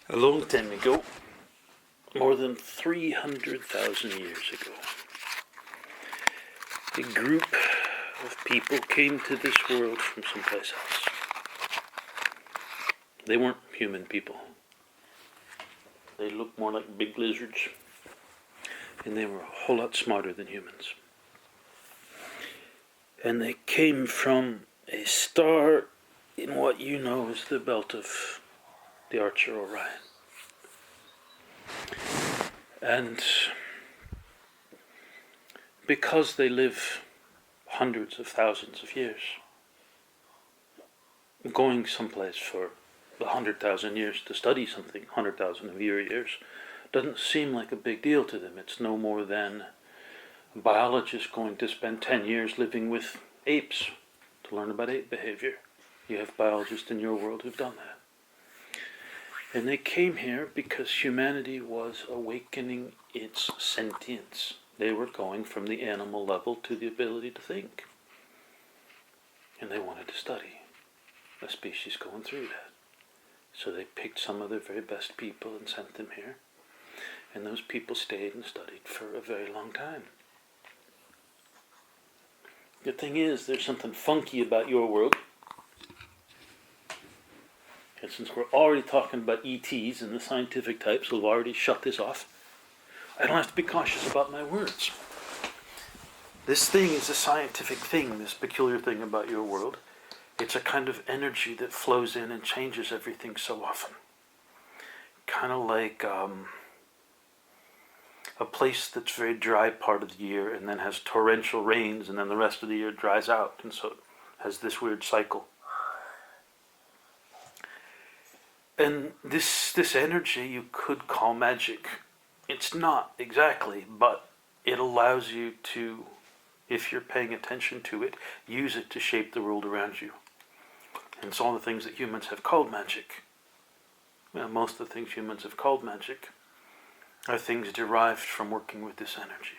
A long time ago, more than 300,000 years ago, a group of people came to this world from someplace else. They weren't human people. They looked more like big lizards, and they were a whole lot smarter than humans. And they came from a star in what you know as the belt of the Archer Orion. And because they live hundreds of thousands of years, going someplace for 100,000 years to study something, 100,000 of your years, doesn't seem like a big deal to them. It's no more than a biologist going to spend 10 years living with apes to learn about ape behavior. You have biologists in your world who've done that. And they came here because humanity was awakening its sentience. They were going from the animal level to the ability to think. And they wanted to study a species going through that. So they picked some of their very best people and sent them here. And those people stayed and studied for a very long time. The thing is, there's something funky about your world. And since we're already talking about ETs and the scientific types who've already shut this off, I don't have to be cautious about my words. This thing is a scientific thing, this peculiar thing about your world. It's a kind of energy that flows in and changes everything so often. Kind of like a place that's very dry part of the year and then has torrential rains and then the rest of the year dries out. And so it has this weird cycle. And this energy you could call magic. It's not exactly, but it allows you to, if you're paying attention to it, use it to shape the world around you. And it's all the things that humans have called magic. Well, most of the things humans have called magic are things derived from working with this energy.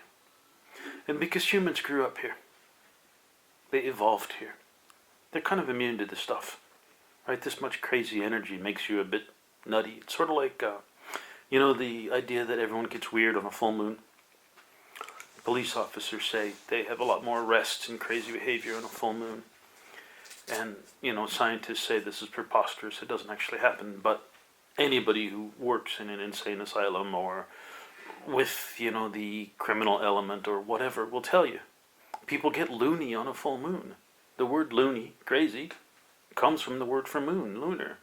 And because humans grew up here, they evolved here, they're kind of immune to this stuff. Right, this much crazy energy makes you a bit nutty. It's sort of like, the idea that everyone gets weird on a full moon. Police officers say they have a lot more arrests and crazy behavior on a full moon. And, scientists say this is preposterous. It doesn't actually happen. But anybody who works in an insane asylum or with, the criminal element or whatever will tell you. People get loony on a full moon. The word loony, crazy, comes from the word for moon, lunar.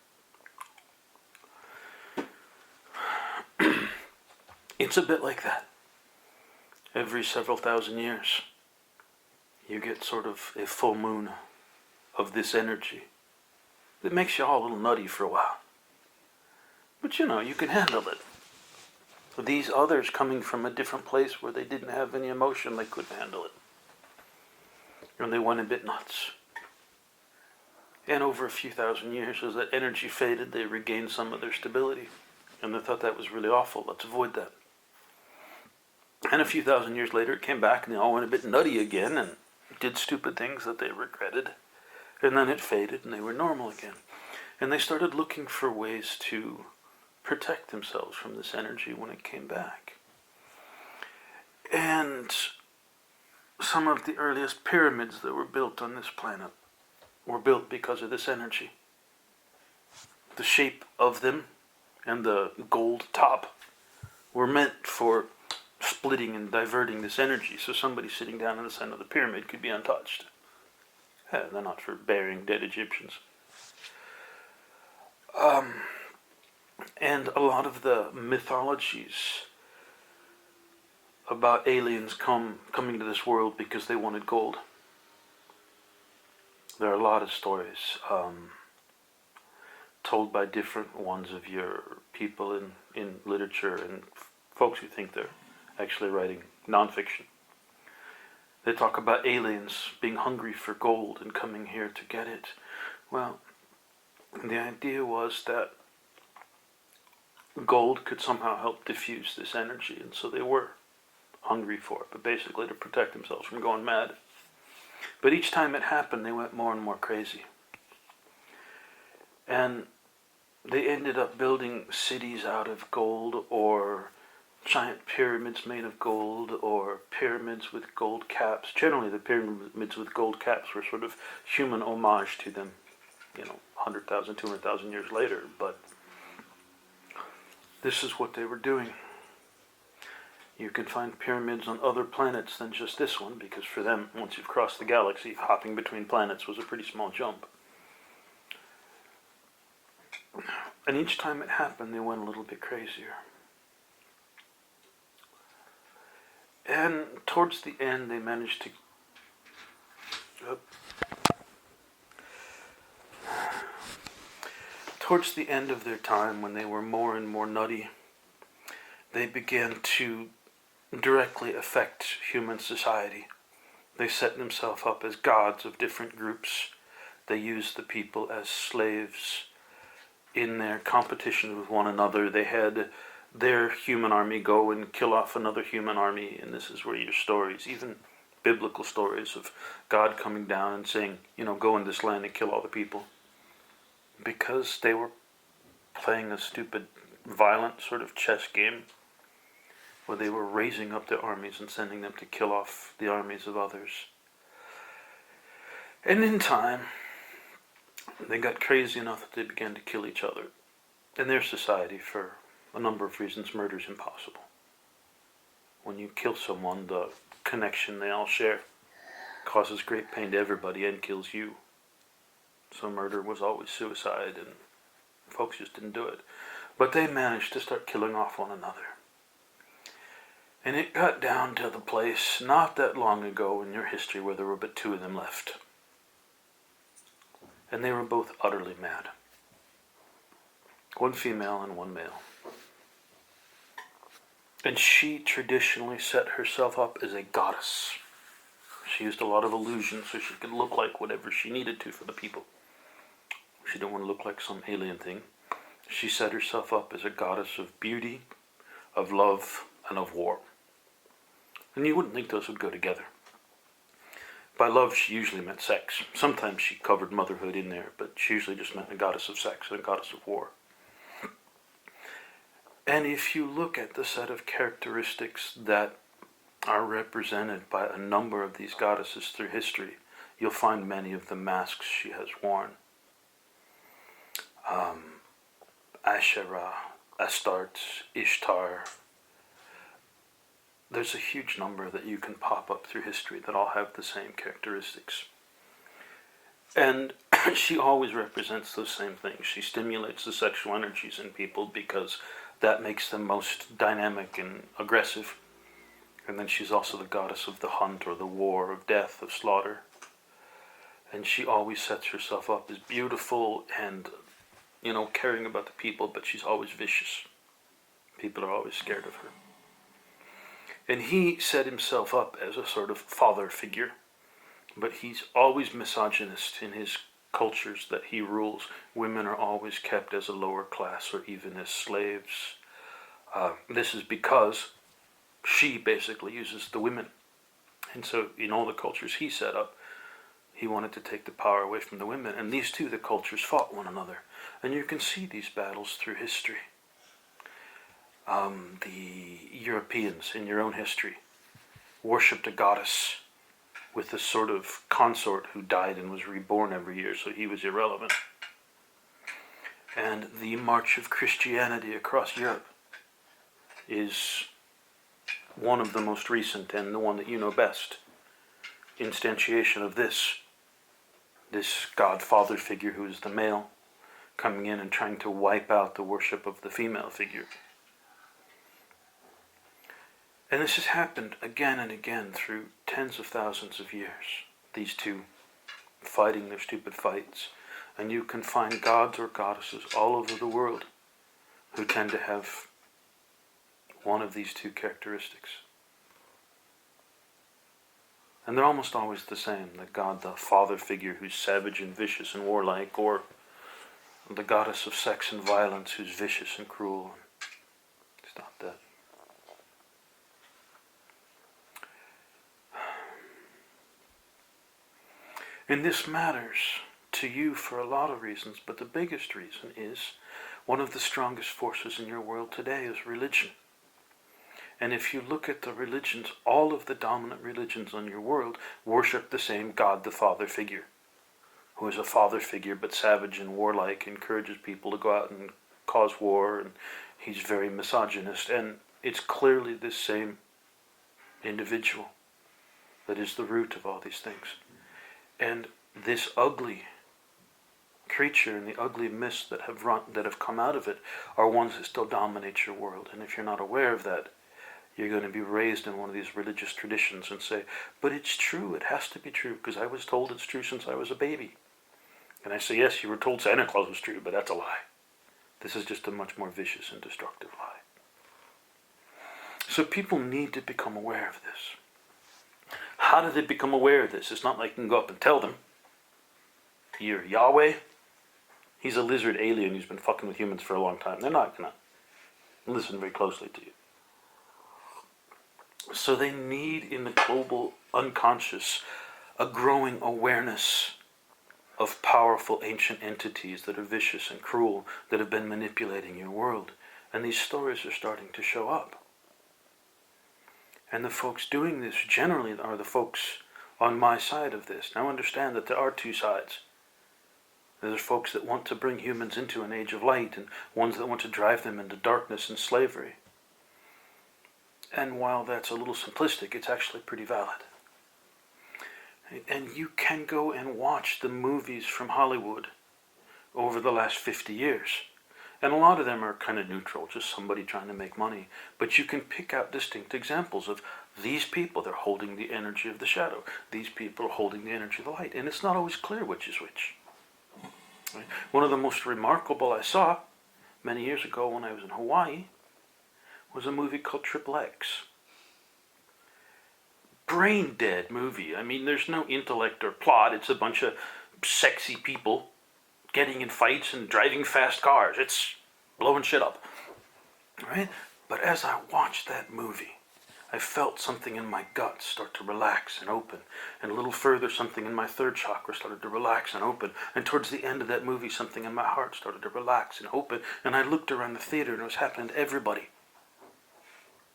It's a bit like that. Every several thousand years, you get sort of a full moon of this energy that makes you all a little nutty for a while. But you can handle it. These others coming from a different place where they didn't have any emotion, they couldn't handle it. And they went a bit nuts. And over a few thousand years, as that energy faded, they regained some of their stability. And they thought that was really awful. Let's avoid that. And a few thousand years later, it came back, and they all went a bit nutty again and did stupid things that they regretted. And then it faded, and they were normal again. And they started looking for ways to protect themselves from this energy when it came back. And some of the earliest pyramids that were built on this planet were built because of this energy. The shape of them and the gold top were meant for splitting and diverting this energy, so somebody sitting down in the center of the pyramid could be untouched. They're not for burying dead Egyptians. And a lot of the mythologies about aliens coming to this world because they wanted gold. There are a lot of stories told by different ones of your people in literature and folks who think they're actually writing nonfiction. They talk about aliens being hungry for gold and coming here to get it. Well, the idea was that gold could somehow help diffuse this energy, and so they were hungry for it, but basically to protect themselves from going mad. But each time it happened, they went more and more crazy. And they ended up building cities out of gold, or giant pyramids made of gold, or pyramids with gold caps. Generally, the pyramids with gold caps were sort of human homage to them, 100,000, 200,000 years later. But this is what they were doing. You can find pyramids on other planets than just this one, because for them, once you've crossed the galaxy, hopping between planets was a pretty small jump. And each time it happened, they went a little bit crazier. And towards the end, they managed to... Towards the end of their time, when they were more and more nutty, they began to directly affect human society. They set themselves up as gods of different groups. They used the people as slaves. In their competition with one another, they had their human army go and kill off another human army, and this is where your stories, even biblical stories of God coming down and saying, go in this land and kill all the people, because they were playing a stupid, violent sort of chess game where they were raising up their armies and sending them to kill off the armies of others. And in time, they got crazy enough that they began to kill each other. In their society, for a number of reasons, murder is impossible. When you kill someone, the connection they all share causes great pain to everybody and kills you. So murder was always suicide, and folks just didn't do it. But they managed to start killing off one another. And it got down to the place not that long ago in your history where there were but two of them left. And they were both utterly mad. One female and one male. And she traditionally set herself up as a goddess. She used a lot of illusions so she could look like whatever she needed to for the people. She didn't want to look like some alien thing. She set herself up as a goddess of beauty, of love, and of war. And you wouldn't think those would go together. By love, she usually meant sex. Sometimes she covered motherhood in there, but she usually just meant a goddess of sex and a goddess of war. And if you look at the set of characteristics that are represented by a number of these goddesses through history, you'll find many of the masks she has worn. Asherah, Astarte, Ishtar. There's a huge number that you can pop up through history that all have the same characteristics. And she always represents those same things. She stimulates the sexual energies in people because that makes them most dynamic and aggressive. And then she's also the goddess of the hunt or the war, of death, of slaughter. And she always sets herself up as beautiful and, caring about the people, but she's always vicious. People are always scared of her. And he set himself up as a sort of father figure, but he's always misogynist in his cultures that he rules. Women are always kept as a lower class or even as slaves. This is because she basically uses the women. And so in all the cultures he set up, he wanted to take the power away from the women. And these two, the cultures, fought one another. And you can see these battles through history. The Europeans in your own history worshipped a goddess with a sort of consort who died and was reborn every year, so he was irrelevant. And the march of Christianity across Europe is one of the most recent and the one that you know best. Instantiation of this God-father figure who is the male coming in and trying to wipe out the worship of the female figure. And this has happened again and again through tens of thousands of years. These two fighting their stupid fights. And you can find gods or goddesses all over the world who tend to have one of these two characteristics. And they're almost always the same. The god, the father figure who's savage and vicious and warlike, or the goddess of sex and violence who's vicious and cruel. It's not that. And this matters to you for a lot of reasons, but the biggest reason is One of the strongest forces in your world today is religion. And if you look at the religions, all of the dominant religions in your world worship the same God the Father figure, who is a father figure but savage and warlike, encourages people to go out and cause war, and he's very misogynist. And it's clearly this same individual that is the root of all these things. And this ugly creature and the ugly mists that have come out of it are ones that still dominate your world. And if you're not aware of that, you're going to be raised in one of these religious traditions and say, but it's true, it has to be true, because I was told it's true since I was a baby. And I say, yes, you were told Santa Claus was true, but that's a lie. This is just a much more vicious and destructive lie. So people need to become aware of this. How do they become aware of this? It's not like you can go up and tell them. You're Yahweh. He's a lizard alien who's been fucking with humans for a long time. They're not going to listen very closely to you. So they need, in the global unconscious, a growing awareness of powerful ancient entities that are vicious and cruel, that have been manipulating your world. And these stories are starting to show up. And the folks doing this generally are the folks on my side of this. Now understand that there are two sides. There's folks that want to bring humans into an age of light, and ones that want to drive them into darkness and slavery. And while that's a little simplistic, it's actually pretty valid. And you can go and watch the movies from Hollywood over the last 50 years. And a lot of them are kind of neutral, just somebody trying to make money. But you can pick out distinct examples of these people, they're holding the energy of the shadow. These people are holding the energy of the light. And it's not always clear which is which. Right? One of the most remarkable I saw many years ago when I was in Hawaii was a movie called Triple X. Brain dead movie. I mean, there's no intellect or plot. It's a bunch of sexy people getting in fights and driving fast cars. It's blowing shit up. Right? But as I watched that movie, I felt something in my gut start to relax and open. And a little further, something in my third chakra started to relax and open. And towards the end of that movie, something in my heart started to relax and open. And I looked around the theater and it was happening to everybody.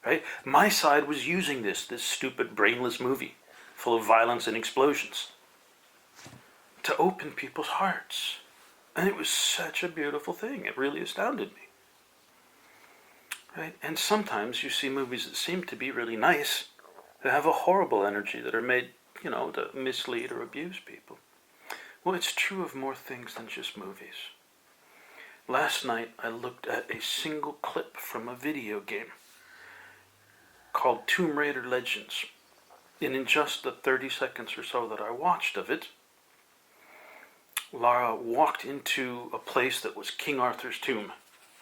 Right? My side was using this stupid brainless movie full of violence and explosions to open people's hearts. And it was such a beautiful thing. It really astounded me. Right? And sometimes you see movies that seem to be really nice that have a horrible energy, that are made, to mislead or abuse people. Well, it's true of more things than just movies. Last night I looked at a single clip from a video game called Tomb Raider Legends. And in just the 30 seconds or so that I watched of it, Lara walked into a place that was King Arthur's tomb.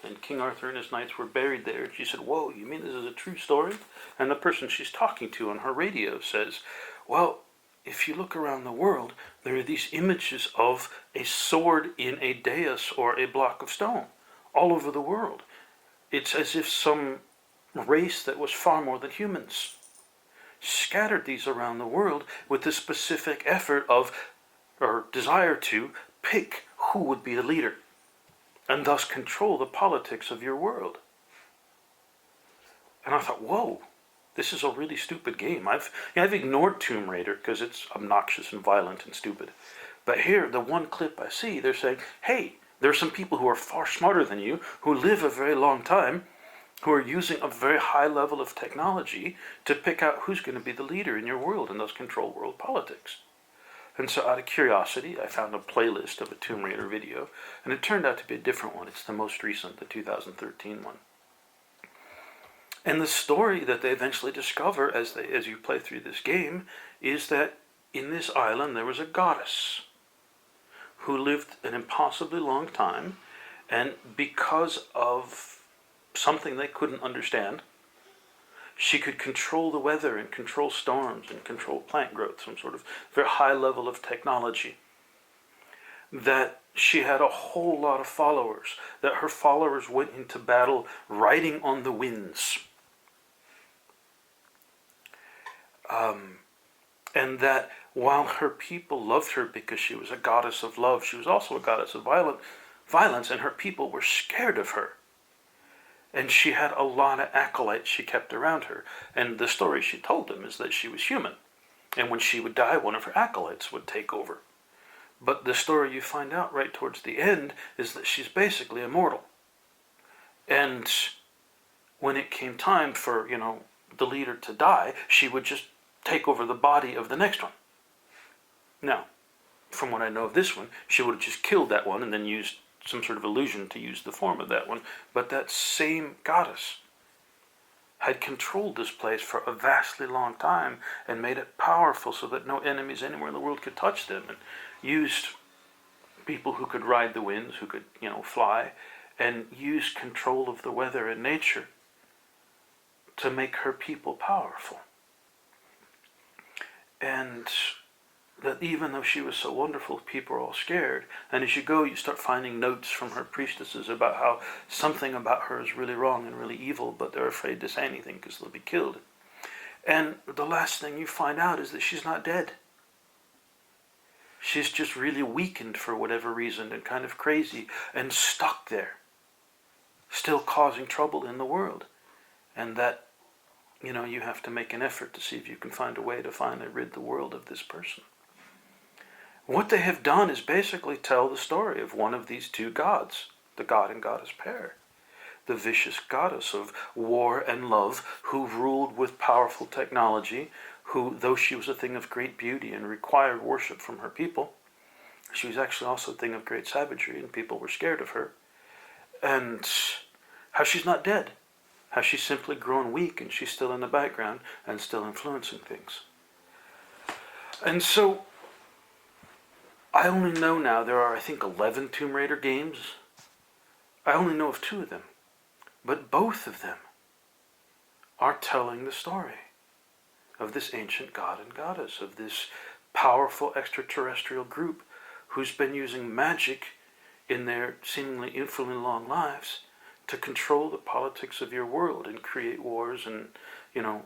And King Arthur and his knights were buried there. And she said, "Whoa, you mean this is a true story?" And the person she's talking to on her radio says, "Well, if you look around the world, there are these images of a sword in a dais or a block of stone all over the world. It's as if some race that was far more than humans scattered these around the world with the specific effort of, or desire to, pick who would be the leader and thus control the politics of your world." And I thought, whoa, this is a really stupid game. I've ignored Tomb Raider because it's obnoxious and violent and stupid. But here, the one clip I see, they're saying, hey, there are some people who are far smarter than you, who live a very long time, who are using a very high level of technology to pick out who's going to be the leader in your world and thus control world politics. And so out of curiosity, I found a playlist of a Tomb Raider video, and it turned out to be a different one. It's the most recent, the 2013 one. And the story that they eventually discover as you play through this game is that in this island there was a goddess who lived an impossibly long time, and because of something they couldn't understand, she could control the weather and control storms and control plant growth, some sort of very high level of technology. That she had a whole lot of followers, that her followers went into battle riding on the winds. And that while her people loved her because she was a goddess of love, she was also a goddess of violence. violence, and her people were scared of her. And she had a lot of acolytes she kept around her. And the story she told them is that she was human. And when she would die, one of her acolytes would take over. But the story you find out right towards the end is that she's basically immortal. And when it came time for, the leader to die, she would just take over the body of the next one. Now, from what I know of this one, she would have just killed that one and then used some sort of illusion to use the form of that one. But that same goddess had controlled this place for a vastly long time and made it powerful so that no enemies anywhere in the world could touch them, and used people who could ride the winds, who could, fly, and used control of the weather and nature to make her people powerful. And that even though she was so wonderful, people were all scared. And as you go, you start finding notes from her priestesses about how something about her is really wrong and really evil, but they're afraid to say anything because they'll be killed. And the last thing you find out is that she's not dead. She's just really weakened for whatever reason and kind of crazy and stuck there, still causing trouble in the world. And that, you have to make an effort to see if you can find a way to finally rid the world of this person. What they have done is basically tell the story of one of these two gods, the god and goddess pair. The vicious goddess of war and love, who ruled with powerful technology, who, though she was a thing of great beauty and required worship from her people, she was actually also a thing of great savagery, and people were scared of her. And how she's not dead. How she's simply grown weak, and she's still in the background and still influencing things. And so I only know now there are, I think, 11 Tomb Raider games. I only know of 2 of them. But both of them are telling the story of this ancient god and goddess, of this powerful extraterrestrial group who's been using magic in their seemingly infinitely long lives to control the politics of your world and create wars and,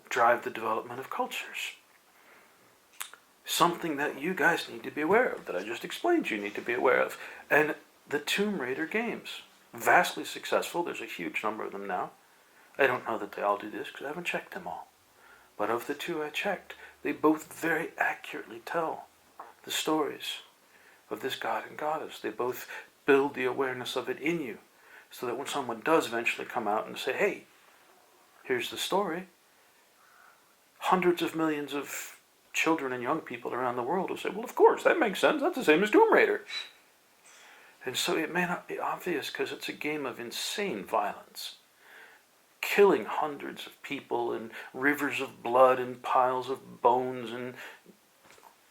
drive the development of cultures. Something that you guys need to be aware of, that I just explained you need to be aware of. And the Tomb Raider games, vastly successful. There's a huge number of them now. I don't know that they all do this because I haven't checked them all. But of the 2 I checked, they both very accurately tell the stories of this god and goddess. They both build the awareness of it in you, so that when someone does eventually come out and say, hey, here's the story, hundreds of millions of children and young people around the world will say, well, of course, that makes sense. That's the same as Tomb Raider. And so it may not be obvious because it's a game of insane violence. Killing hundreds of people and rivers of blood and piles of bones and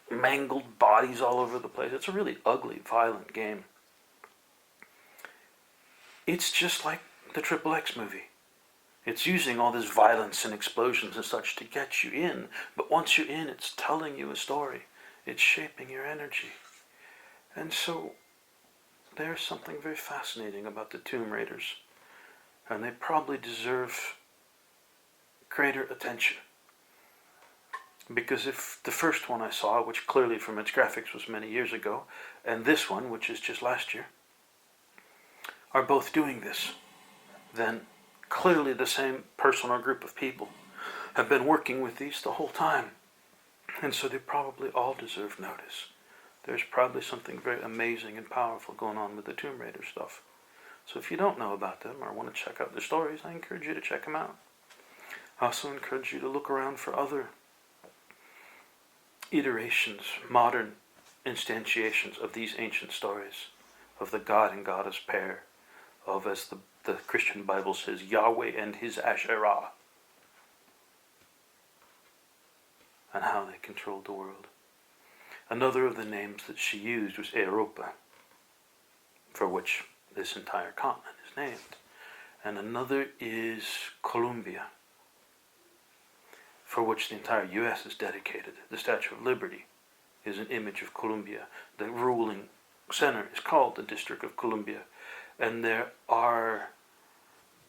mangled bodies all over the place. It's a really ugly, violent game. It's just like the XXX movie. It's using all this violence and explosions and such to get you in. But once you're in, it's telling you a story. It's shaping your energy. And so there's something very fascinating about the Tomb Raiders. And they probably deserve greater attention. Because if the first one I saw, which clearly from its graphics was many years ago, and this one, which is just last year, are both doing this, then clearly the same person or group of people have been working with these the whole time. And so they probably all deserve notice. There's probably something very amazing and powerful going on with the Tomb Raider stuff. So if you don't know about them or want to check out their stories, I encourage you to check them out. I also encourage you to look around for other iterations, modern instantiations of these ancient stories, of the god and goddess pair, of, as the Christian Bible says, Yahweh and his Asherah, and how they controlled the world. Another of the names that she used was Europa, for which this entire continent is named. And another is Columbia, for which the entire U.S. is dedicated. The Statue of Liberty is an image of Columbia. The ruling center is called the District of Columbia. And there are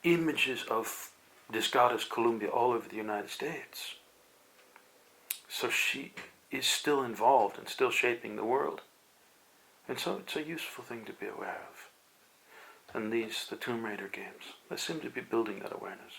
images of this goddess Columbia all over the United States. So she is still involved and still shaping the world. And so it's a useful thing to be aware of. And the Tomb Raider games, they seem to be building that awareness.